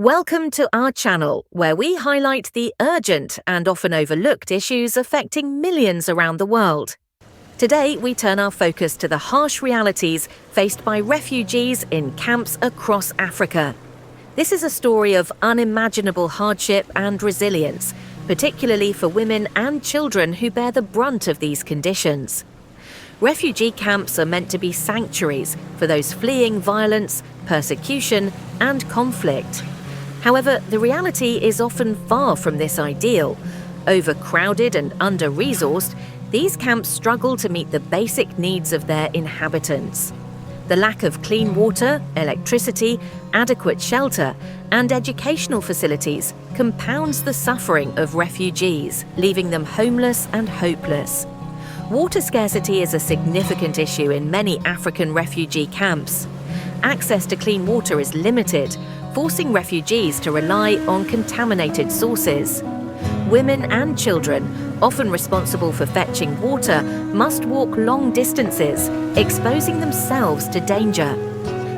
Welcome to our channel, where we highlight the urgent and often overlooked issues affecting millions around the world. Today, we turn our focus to the harsh realities faced by refugees in camps across Africa. This is a story of unimaginable hardship and resilience, particularly for women and children who bear the brunt of these conditions. Refugee camps are meant to be sanctuaries for those fleeing violence, persecution, and conflict. However, the reality is often far from this ideal. Overcrowded and under-resourced, these camps struggle to meet the basic needs of their inhabitants. The lack of clean water, electricity, adequate shelter, and educational facilities compounds the suffering of refugees, leaving them homeless and hopeless. Water scarcity is a significant issue in many African refugee camps. Access to clean water is limited, forcing refugees to rely on contaminated sources. Women and children, often responsible for fetching water, must walk long distances, exposing themselves to danger.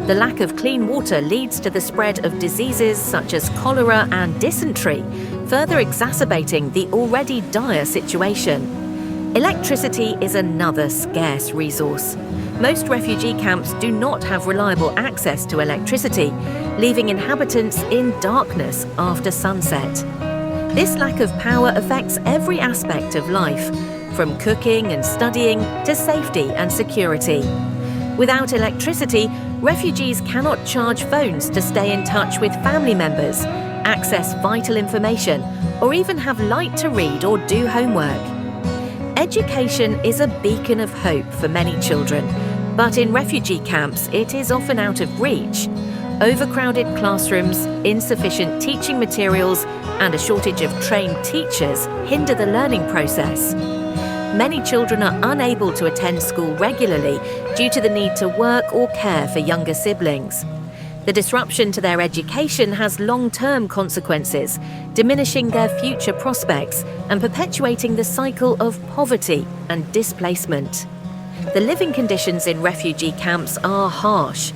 The lack of clean water leads to the spread of diseases such as cholera and dysentery, further exacerbating the already dire situation. Electricity is another scarce resource. Most refugee camps do not have reliable access to electricity, leaving inhabitants in darkness after sunset. This lack of power affects every aspect of life, from cooking and studying to safety and security. Without electricity, refugees cannot charge phones to stay in touch with family members, access vital information, or even have light to read or do homework. Education is a beacon of hope for many children, but in refugee camps it is often out of reach. Overcrowded classrooms, insufficient teaching materials, and a shortage of trained teachers hinder the learning process. Many children are unable to attend school regularly due to the need to work or care for younger siblings. The disruption to their education has long-term consequences, diminishing their future prospects and perpetuating the cycle of poverty and displacement. The living conditions in refugee camps are harsh.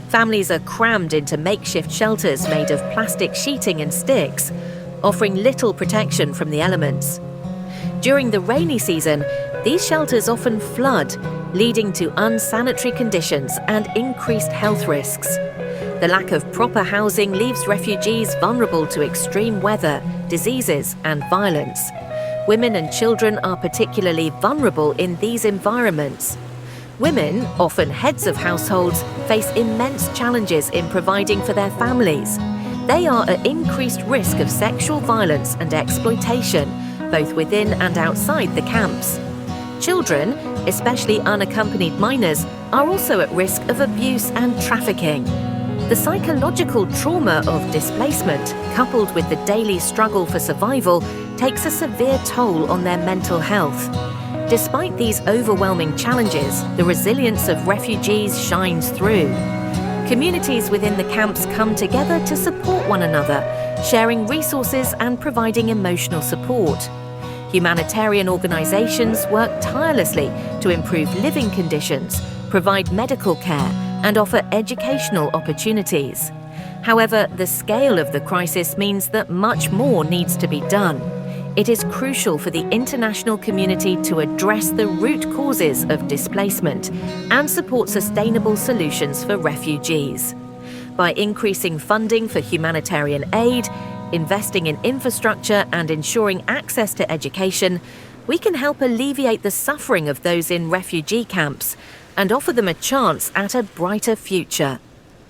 Families are crammed into makeshift shelters made of plastic sheeting and sticks, offering little protection from the elements. During the rainy season, these shelters often flood, leading to unsanitary conditions and increased health risks. The lack of proper housing leaves refugees vulnerable to extreme weather, diseases, and violence. Women and children are particularly vulnerable in these environments. Women, often heads of households, face immense challenges in providing for their families. They are at increased risk of sexual violence and exploitation, both within and outside the camps. Children, especially unaccompanied minors, are also at risk of abuse and trafficking. The psychological trauma of displacement, coupled with the daily struggle for survival, takes a severe toll on their mental health. Despite these overwhelming challenges, the resilience of refugees shines through. Communities within the camps come together to support one another, sharing resources and providing emotional support. Humanitarian organizations work tirelessly to improve living conditions, provide medical care, and offer educational opportunities. However, the scale of the crisis means that much more needs to be done. It is crucial for the international community to address the root causes of displacement and support sustainable solutions for refugees. By increasing funding for humanitarian aid, investing in infrastructure, and ensuring access to education, we can help alleviate the suffering of those in refugee camps and offer them a chance at a brighter future.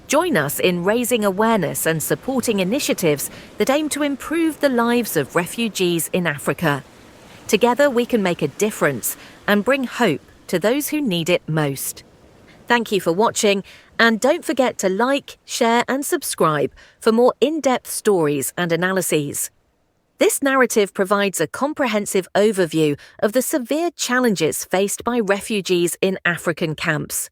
Join us in raising awareness and supporting initiatives that aim to improve the lives of refugees in Africa. Together we can make a difference and bring hope to those who need it most. Thank you for watching, and don't forget to like, share and subscribe for more in-depth stories and analyses. This narrative provides a comprehensive overview of the severe challenges faced by refugees in African camps.